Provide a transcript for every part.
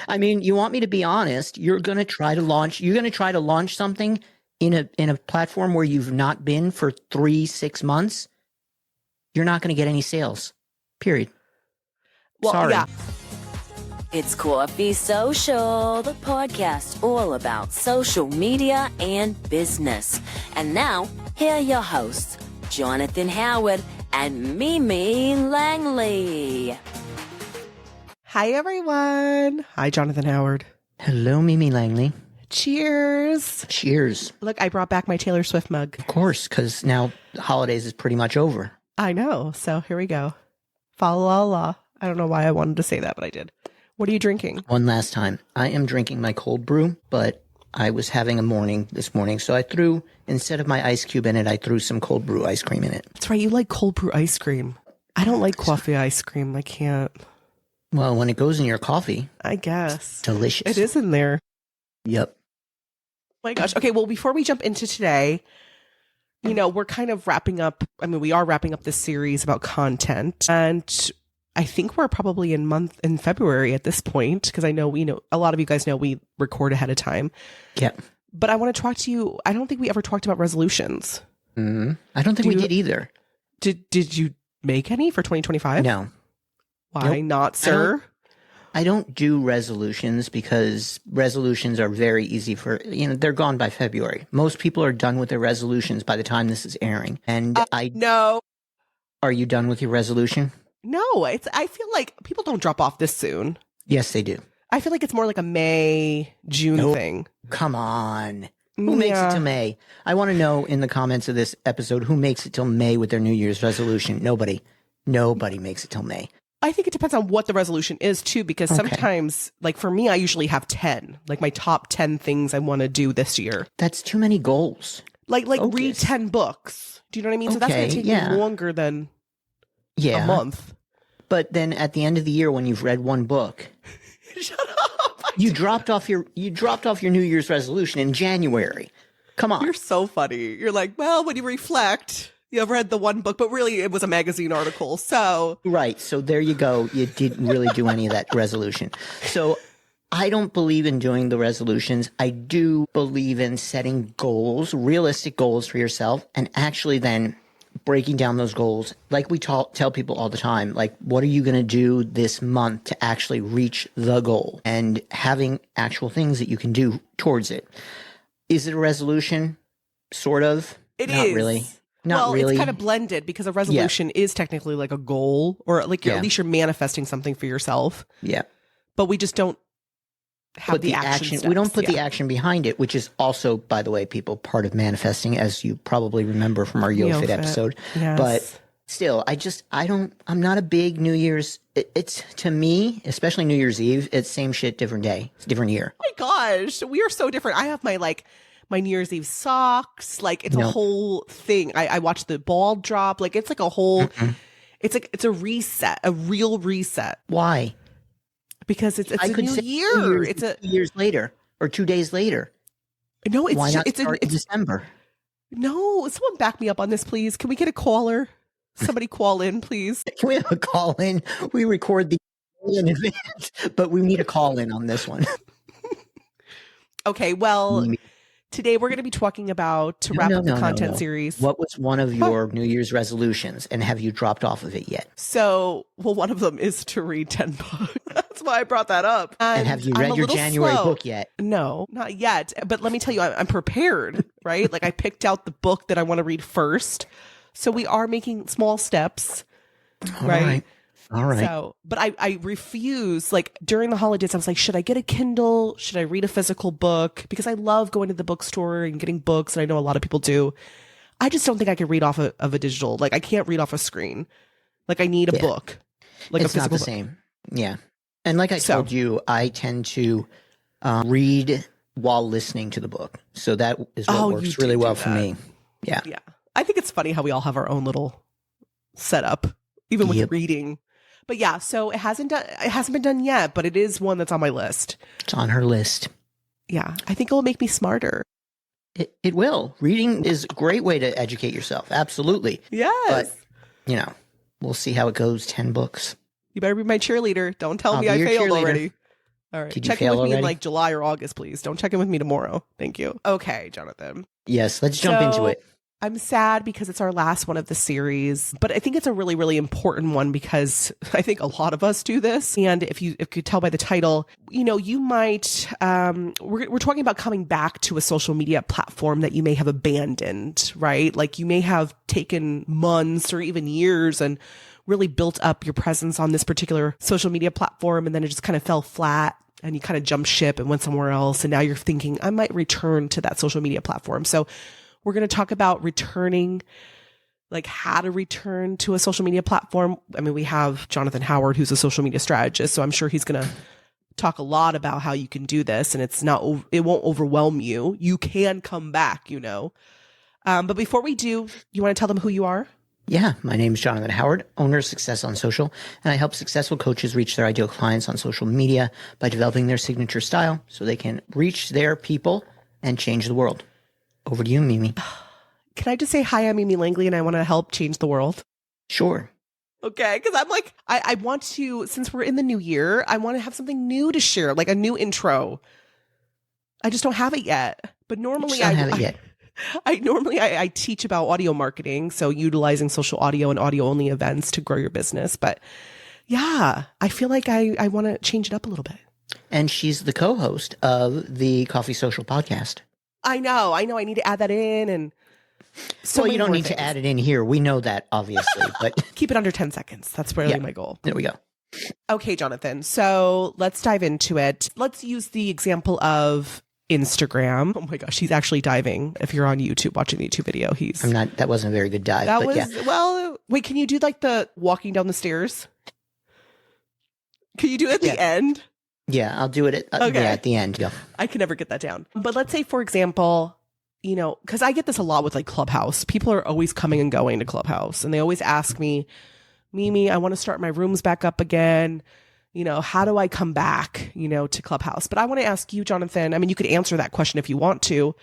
I mean, you want me to be honest, you're going to try to launch something in a platform where you've not been for 6 months. You're not going to get any sales. Period. Well, Sorry. yeah. It's Coffee Social, the podcast all about social media and business. And now, here are your hosts, Jonathan Howard and Mimi Langley. Hi, everyone. Hi, Jonathan Howard. Hello, Mimi Langley. Cheers. Cheers. Look, I brought back my Taylor Swift mug. Of course, because now the holidays is pretty much over. I know. So here we go. Fa la la. I don't know why I wanted to say that, but I did. What are you drinking? One last time. I am drinking my cold brew, but I was having a morning this morning, so instead of my ice cube in it, I threw some cold brew ice cream in it. That's right. You like cold brew ice cream. I don't like coffee ice cream. I can't. Well, when it goes in your coffee, I guess. delicious. It is in there. Yep. Oh my gosh. Okay, well, before we jump into today, we're kind of wrapping up. I mean, we are wrapping up this series about content. And I think we're probably in February at this point, because I know, a lot of you guys know we record ahead of time. Yep. But I want to talk to you. I don't think we ever talked about resolutions. Mm-hmm. I don't think we did either. Did you make any for 2025? No. Why not, sir? I don't do resolutions because resolutions are very easy they're gone by February. Most people are done with their resolutions by the time this is airing. And No. Are you done with your resolution? No, I feel like people don't drop off this soon. Yes, they do. I feel like it's more like a May, June thing. Come on. Who makes it to May? I want to know in the comments of this episode who makes it till May with their New Year's resolution. Nobody. Nobody makes it till May. I think it depends on what the resolution is too, because sometimes, like for me, I usually have 10, like my top 10 things I want to do this year. That's too many goals. Like read 10 books. Do you know what I mean? So that's going to take me longer than a month. But then at the end of the year, when you've read one book, shut up. You dropped off your New Year's resolution in January. Come on. You're so funny. You're like, well, when you reflect, you have read the one book, but really it was a magazine article. So right. So there you go. You didn't really do any of that resolution. So I don't believe in doing the resolutions. I do believe in setting goals, realistic goals for yourself, and actually then breaking down those goals. Like we tell people all the time, like, what are you going to do this month to actually reach the goal, and having actual things that you can do towards it. Is it a resolution? Sort of. It Not is. really. Not really. It's kind of blended because a resolution is technically like a goal, or like at least you're manifesting something for yourself. Yeah. But we just don't have the action steps. We don't put the action behind it, which is also, by the way, people, part of manifesting, as you probably remember from our YoFit episode. Yes. But still, I'm not a big New Year's. It's to me, especially New Year's Eve, it's same shit, different day. It's a different year. Oh my gosh, we are so different. I have my New Year's Eve socks. Like it's a whole thing. I watched the ball drop. Like it's like a whole, it's a reset, a real reset. Why? Because it's a new year. It's 2 years later or 2 days later. No, why not start in December? No, someone back me up on this, please. Can we get a caller? Somebody call in, please. Can we have a call in? We record the in advance, but we need a call in on this one. Okay, well, today we're going to be talking about to wrap up the content series. What was one of your New Year's resolutions, and have you dropped off of it yet? So, one of them is to read 10 books. That's why I brought that up. And have you read your January book yet? No, not yet. But let me tell you, I'm prepared, right? Like I picked out the book that I want to read first. So we are making small steps, right? All right. So, but I refuse, like during the holidays, I was like, should I get a Kindle? Should I read a physical book? Because I love going to the bookstore and getting books. And I know a lot of people do. I just don't think I can read off of a digital. Like I can't read off a screen. Like I need a book. Like it's a physical not the same. Yeah. And like I told you, I tend to read while listening to the book. So that is what works really well for me. Yeah. Yeah. I think it's funny how we all have our own little setup, even with reading. But yeah, so it hasn't been done yet, but it is one that's on my list. It's on her list. Yeah. I think it will make me smarter. It will. Reading is a great way to educate yourself. Absolutely. Yes. But, we'll see how it goes. 10 books. You better be my cheerleader. Don't tell me I failed already. All right. Did you Check in fail with me in already? like July or August, please. Don't check in with me tomorrow. Thank you. Okay, Jonathan. Yes, let's jump into it. I'm sad because it's our last one of the series, but I think it's a really, really important one because I think a lot of us do this. And if you could tell by the title, you might, we're talking about coming back to a social media platform that you may have abandoned, right? Like you may have taken months or even years and really built up your presence on this particular social media platform. And then it just kind of fell flat and you kind of jumped ship and went somewhere else. And now you're thinking, I might return to that social media platform. So we're going to talk about returning, like how to return to a social media platform. I mean, we have Jonathan Howard, who's a social media strategist. So I'm sure he's going to talk a lot about how you can do this and it won't overwhelm you. You can come back, But before we do, you want to tell them who you are? Yeah, my name is Jonathan Howard, owner of Success on Social, and I help successful coaches reach their ideal clients on social media by developing their signature style so they can reach their people and change the world. Over to you, Mimi. Can I just say hi, I'm Mimi Langley, and I want to help change the world? Sure. Okay, because I'm like, I want to, since we're in the new year, I want to have something new to share, like a new intro. I just don't have it yet. But normally I don't have it yet. I teach about audio marketing, so utilizing social audio and audio only events to grow your business. But yeah, I feel like I want to change it up a little bit. And she's the co-host of the Coffee Social podcast. I know. I need to add that in. And so you don't need to add it in here. We know that, obviously, but keep it under 10 seconds. That's really my goal. There we go. Okay, Jonathan. So let's dive into it. Let's use the example of Instagram. Oh my gosh, he's actually diving. If you're on YouTube watching the YouTube video, that wasn't a very good dive. That but was, yeah. Well, wait, can you do like the walking down the stairs? Can you do it at the end? Yeah, I'll do it at the end. Yeah. I can never get that down. But let's say, for example, because I get this a lot with like Clubhouse. People are always coming and going to Clubhouse. And they always ask me, Mimi, I want to start my rooms back up again. How do I come back, to Clubhouse? But I want to ask you, Jonathan, I mean, you could answer that question if you want to.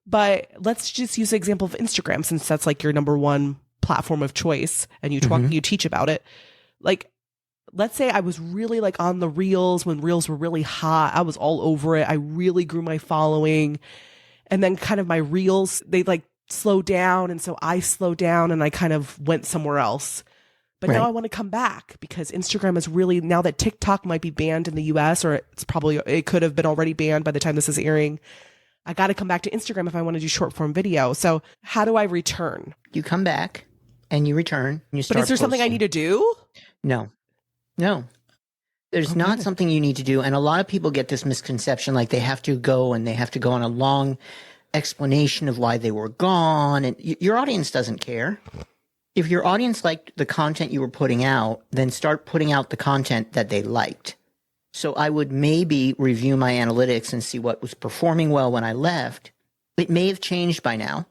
But let's just use the example of Instagram, since that's like your number one platform of choice. And you teach about it. Like, let's say I was really like on the reels when reels were really hot. I was all over it. I really grew my following. And then kind of my reels, they like slowed down. And so I slowed down and I kind of went somewhere else. But now I want to come back because Instagram is really, now that TikTok might be banned in the US, or it could have been already banned by the time this is airing. I got to come back to Instagram if I want to do short form video. So how do I return? You come back and you return. And you start But is there something I need to do? No. There's not something you need to do. And a lot of people get this misconception, like they have to go on a long explanation of why they were gone. And your audience doesn't care. If your audience liked the content you were putting out, then start putting out the content that they liked. So I would maybe review my analytics and see what was performing well when I left. It may have changed by now,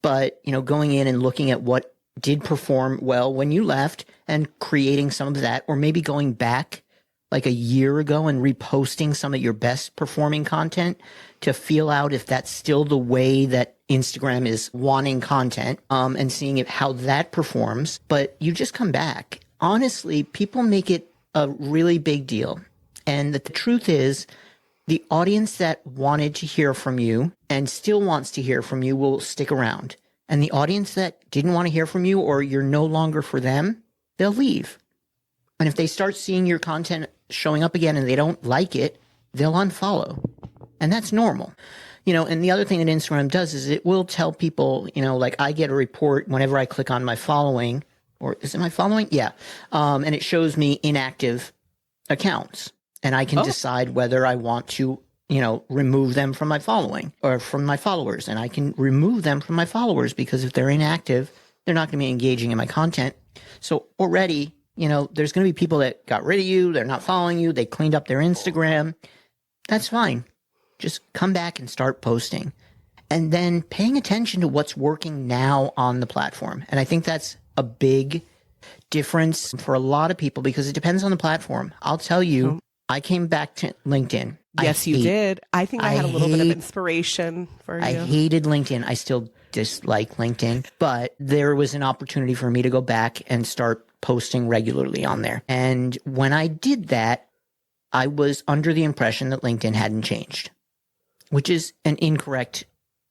but going in and looking at what did perform well when you left and creating some of that, or maybe going back like a year ago and reposting some of your best performing content to feel out if that's still the way that Instagram is wanting content, and seeing how that performs. But you just come back. Honestly, people make it a really big deal. And the truth is, the audience that wanted to hear from you and still wants to hear from you will stick around. And the audience that didn't want to hear from you, or you're no longer for them, they'll leave. And if they start seeing your content showing up again and they don't like it, they'll unfollow. And that's normal. And the other thing that Instagram does is it will tell people, like I get a report whenever I click on my following, or is it my following? Yeah. And it shows me inactive accounts, and I can decide whether I want to, remove them from my following or from my followers. And I can remove them from my followers because if they're inactive, they're not going to be engaging in my content. So already, there's going to be people that got rid of you. They're not following you. They cleaned up their Instagram. That's fine. Just come back and start posting, and then paying attention to what's working now on the platform. And I think that's a big difference for a lot of people because it depends on the platform. I'll tell you, I came back to LinkedIn. Yes, you did. I think I had a little bit of inspiration for you. I hated LinkedIn. I still dislike LinkedIn, but there was an opportunity for me to go back and start posting regularly on there. And when I did that, I was under the impression that LinkedIn hadn't changed, which is an incorrect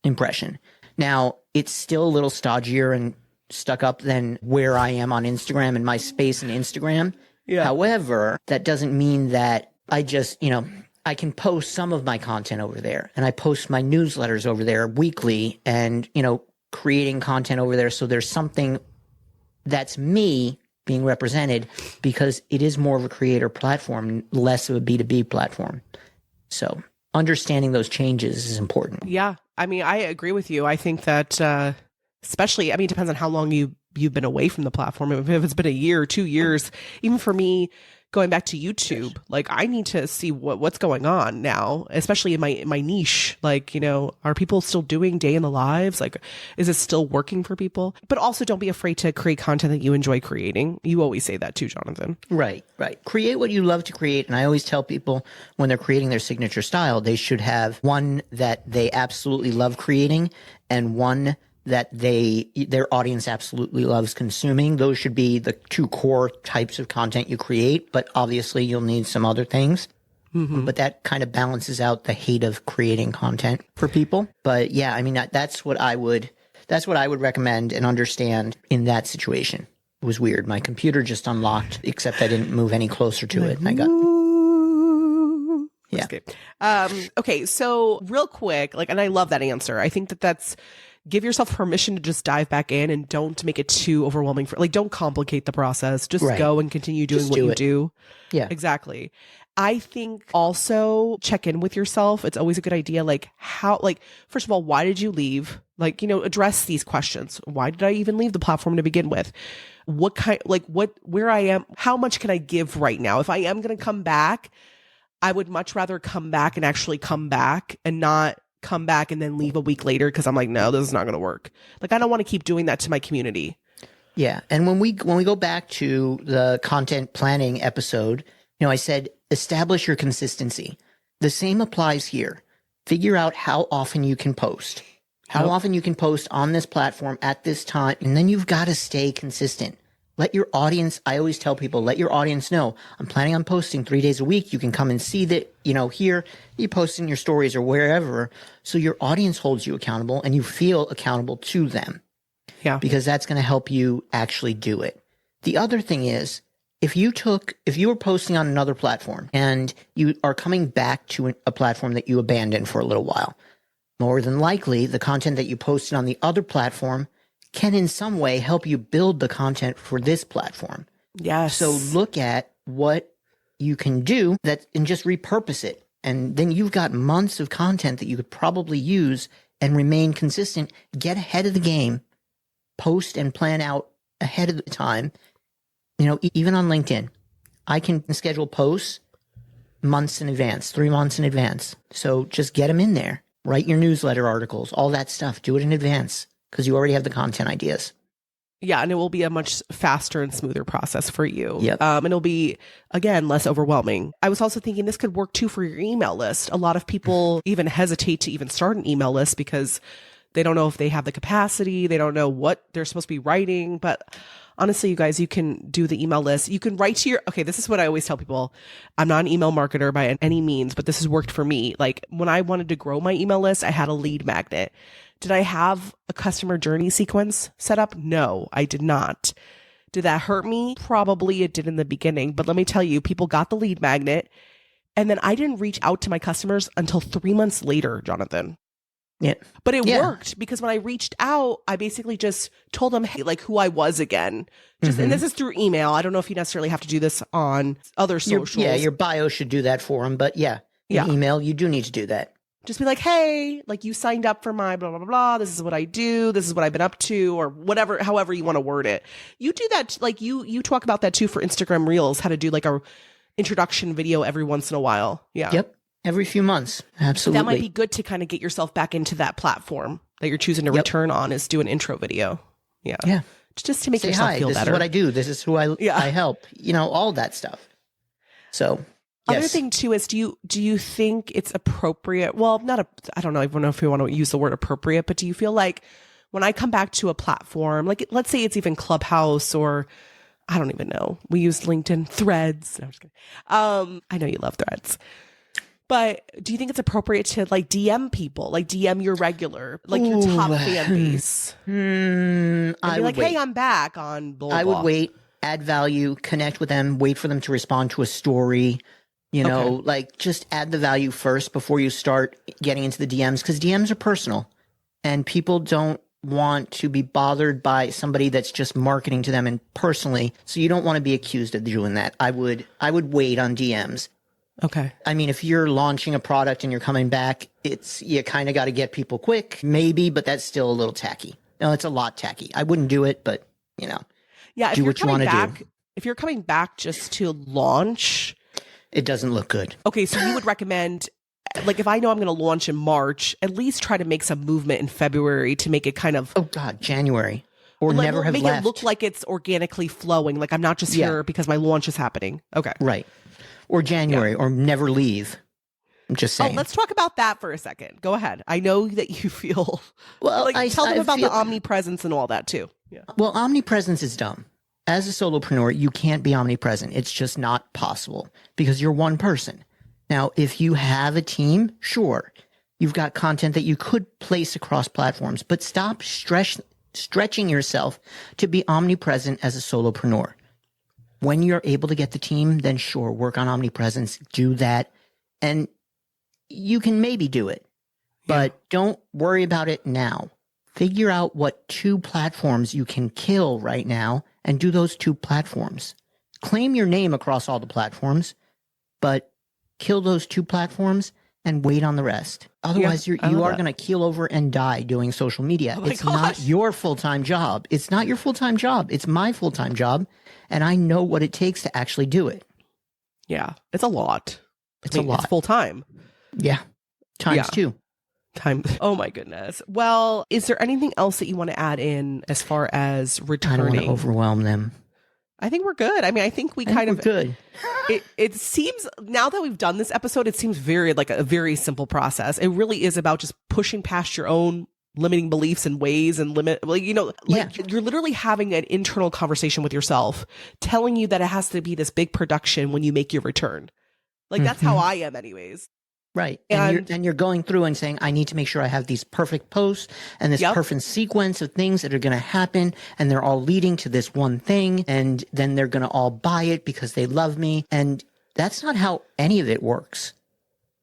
impression. Now, it's still a little stodgier and stuck up than where I am on Instagram and my space in Instagram. Yeah. However, that doesn't mean that I just, I can post some of my content over there, and I post my newsletters over there weekly, and, creating content over there. So there's something that's me being represented, because it is more of a creator platform, less of a B2B platform. So understanding those changes is important. Yeah. I mean, I agree with you. I think that, especially, it depends on how long you've been away from the platform. If it's been a year or 2 years, even for me, going back to YouTube, like, I need to see what's going on now, especially in my niche. Like, are people still doing day in the lives? Like, is it still working for people? But also, don't be afraid to create content that you enjoy creating. You always say that too, Jonathan. Right. Create what you love to create. And I always tell people, when they're creating their signature style, they should have one that they absolutely love creating, and one that their audience absolutely loves consuming. Those should be the two core types of content you create, but obviously you'll need some other things. Mm-hmm. But that kind of balances out the hate of creating content for people. But yeah, that's what I would recommend and understand in that situation. It was weird. My computer just unlocked, except I didn't move any closer to it. And I got... Yeah. Okay. So real quick, and I love that answer. I think that's, give yourself permission to just dive back in, and don't make it too overwhelming don't complicate the process. Just go and continue doing what you do. Yeah, exactly. I think also check in with yourself. It's always a good idea. First of all, why did you leave? Address these questions. Why did I even leave the platform to begin with? Where I am, how much can I give right now? If I am going to come back, I would much rather come back and actually come back, and not come back and then leave a week later because I'm like, no, this is not going to work. I don't want to keep doing that to my community. Yeah. And when we go back to the content planning episode, I said, establish your consistency. The same applies here. Figure out how often you can post, often you can post on this platform at this time. And then you've got to stay consistent. Let your audience, I always tell people, let your audience know, I'm planning on posting 3 days a week. You can come and see that, here you post in your stories or wherever. So your audience holds you accountable, and you feel accountable to them. Yeah. Because that's going to help you actually do it. The other thing is, if you were posting on another platform and you are coming back to a platform that you abandoned for a little while, more than likely the content that you posted on the other platform can in some way help you build the content for this platform. Yes. So look at what you can do and just repurpose it. And then you've got months of content that you could probably use and remain consistent. Get ahead of the game, post and plan out ahead of the time. Even on LinkedIn, I can schedule posts months in advance, 3 months in advance. So just get them in there. Write your newsletter articles, all that stuff. Do it in advance, because you already have the content ideas. Yeah, and it will be a much faster and smoother process for you. Yep. And it'll be, again, less overwhelming. I was also thinking this could work too for your email list. A lot of people even hesitate to even start an email list because they don't know if they have the capacity. They don't know what they're supposed to be writing. But honestly, you guys, you can do the email list. You can write to okay, this is what I always tell people. I'm not an email marketer by any means, but this has worked for me. When I wanted to grow my email list, I had a lead magnet. Did I have a customer journey sequence set up? No, I did not. Did that hurt me? Probably it did in the beginning. But let me tell you, people got the lead magnet. And then I didn't reach out to my customers until 3 months later, Jonathan. Yeah. But it worked, because when I reached out, I basically just told them, hey, who I was again. And this is through email. I don't know if you necessarily have to do this on other socials. Your bio should do that for them. But email, you do need to do that. Just be like, hey, you signed up for my blah, blah, blah, blah. This is what I do. This is what I've been up to, or whatever, however you want to word it. You do that. You talk about that too for Instagram Reels, how to do a introduction video every once in a while. Yeah. Yep. Every few months. Absolutely. That might be good to kind of get yourself back into that platform that you're choosing to return on, is do an intro video. Yeah. Yeah. Just to make Say, yourself hi, feel this better. This is what I do. This is who I help. All that stuff. So... Other thing too is, do you think it's appropriate? Well, I don't know if we want to use the word appropriate, but do you feel like when I come back to a platform, let's say it's even Clubhouse or I don't even know. We use LinkedIn Threads. No, I'm just kidding. I know you love Threads. But do you think it's appropriate to like DM people, like DM your regular, like your top fan base? And be like, hey, I'm back on blah, blah. I would wait, add value, connect with them, wait for them to respond to a story. You know, like just add the value first before you start getting into the DMs, because DMs are personal and people don't want to be bothered by somebody that's just marketing to them and personally. So you don't want to be accused of doing that. I would wait on DMs. Okay. I mean, if you're launching a product and you're coming back, you kind of got to get people quick, maybe, but that's still a little tacky. No, it's a lot tacky. I wouldn't do it, but yeah, do what you want to do. If you're coming back just to launch, it doesn't look good. Okay, so you would recommend, like, if I know I'm going to launch in March, at least try to make some movement in February to make it kind of January, or like, never have make left. It look like it's organically flowing. Like I'm not just here because my launch is happening. Okay, right. Or January, or never leave. I'm just saying. Let's talk about that for a second. Go ahead. I know that you feel well. Like, tell them about the omnipresence and all that too. Yeah. Well, omnipresence is dumb. As a solopreneur, you can't be omnipresent. It's just not possible because you're one person. Now, if you have a team, sure, you've got content that you could place across platforms, but stop stretching yourself to be omnipresent as a solopreneur. When you're able to get the team, then sure, work on omnipresence, do that, and you can maybe do it, but don't worry about it now. Figure out what 2 platforms you can kill right now and do those 2 platforms. Claim your name across all the platforms, but kill those 2 platforms and wait on the rest. Otherwise, you are going to keel over and die doing social media. It's not your full-time job. It's not your full-time job. It's my full-time job, and I know what it takes to actually do it. Yeah, it's a lot. It's a lot. It's full-time. Yeah, times 2. Oh my goodness. Well, is there anything else that you want to add in as far as returning? I don't want to overwhelm them. I think we're good. I mean, I think we're good. It seems, now that we've done this episode, it seems very like a very simple process. It really is about just pushing past your own limiting beliefs and ways and you're literally having an internal conversation with yourself, telling you that it has to be this big production when you make your return. Like that's how I am anyways. Right. And you're going through and saying, I need to make sure I have these perfect posts and this perfect sequence of things that are going to happen. And they're all leading to this one thing. And then they're going to all buy it because they love me. And that's not how any of it works.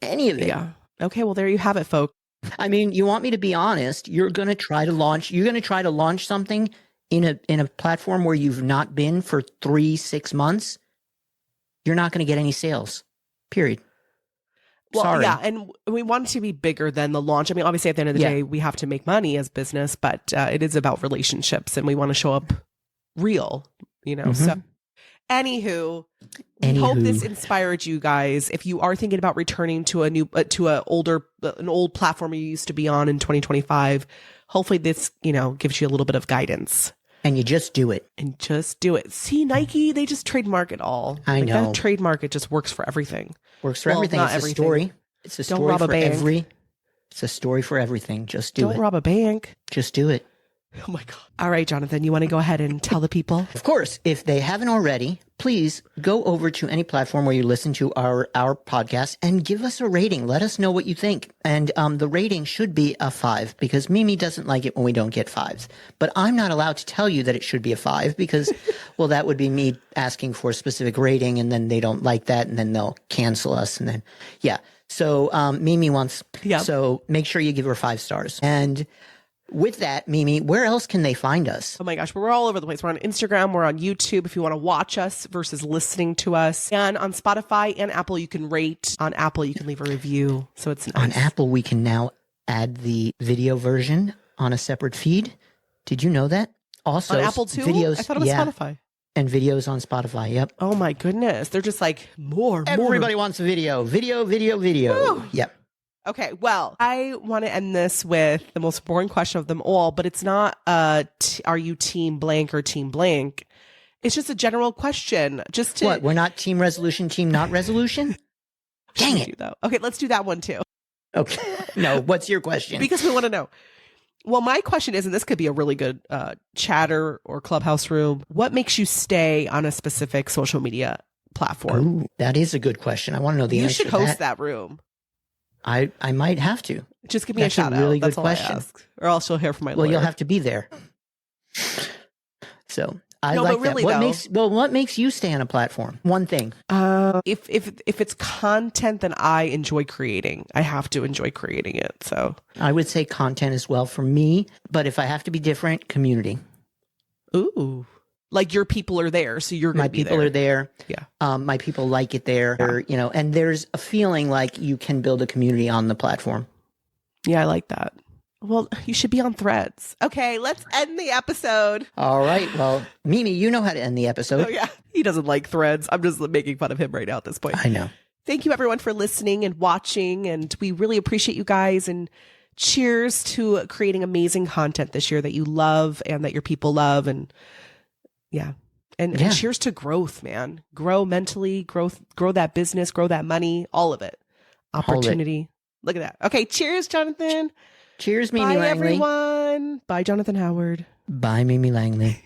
Any of it. Yeah. Okay. Well, there you have it, folks. I mean, you want me to be honest, you're going to try to launch something in a platform where you've not been for 3-6 months. You're not going to get any sales, period. Well, Sorry. Yeah, and we want it to be bigger than the launch. I mean, obviously, at the end of the day, we have to make money as business, but it is about relationships, and we want to show up real, So, anywho, we hope this inspired you guys. If you are thinking about returning to an old platform you used to be on in 2025, hopefully this, gives you a little bit of guidance. And you just do it. See, Nike, they just trademark it all. I know. That trademark, it just works for everything. Works for everything. It's a story. It's a story for It's a story for everything. Just do it. Don't rob a bank. Just do it. Oh my God. All right, Jonathan, you want to go ahead and tell the people? Of course. If they haven't already, please go over to any platform where you listen to our podcast and give us a rating. Let us know what you think. And the rating should be a 5 because Mimi doesn't like it when we don't get 5s. But I'm not allowed to tell you that it should be a 5 because, well, that would be me asking for a specific rating and then they don't like that and then they'll cancel us. And then, yeah. So Mimi wants, so make sure you give her 5 stars. And with that, Mimi, where else can they find us? Oh my gosh, we're all over the place. We're on Instagram, we're on YouTube if you want to watch us versus listening to us. And on Spotify and Apple, you can rate. On Apple, you can leave a review. So it's nice. On Apple, we can now add the video version on a separate feed. Did you know that? Also, on Apple too? Videos, I thought it was Spotify. And videos on Spotify, yep. Oh my goodness. They're just like, more. Everybody wants a video. Video. Woo. Yep. Okay, well, I want to end this with the most boring question of them all, but it's not are you team blank or team blank? It's just a general question. Just to What, we're not team resolution, team not resolution? Dang it. Okay, let's do that one too. Okay. No, what's your question? Because we want to know. Well, my question is, and this could be a really good chatter or clubhouse room, what makes you stay on a specific social media platform? Ooh, that is a good question. I want to know the You answer should to host that. that room. I might have to. Just give me That's a shout a really out. good That's all question. I ask. Or else you'll hear from my Well, lawyer. you'll have to be there. So I No, like but really, that. What makes you stay on a platform? One thing. If it's content that I enjoy creating, I have to enjoy creating it. So I would say content as well for me, but if I have to be different, community. ooh. Like your people are there, so you're going My to be people there. are there. Yeah. My people like it there, you know, and there's a feeling like you can build a community on the platform. Yeah, I like that. Well, you should be on Threads. Okay, let's end the episode. All right. Well, Mimi, you know how to end the episode. Oh, yeah. He doesn't like Threads. I'm just making fun of him right now at this point. I know. Thank you, everyone, for listening and watching. And we really appreciate you guys. And cheers to creating amazing content this year that you love and that your people love. And yeah. And cheers to growth, man. Grow mentally, grow that business, grow that money, all of it. Opportunity. Look at that. Okay. Cheers, Jonathan. Cheers, Mimi Bye, Langley. everyone. Bye, Jonathan Howard. Bye, Mimi Langley.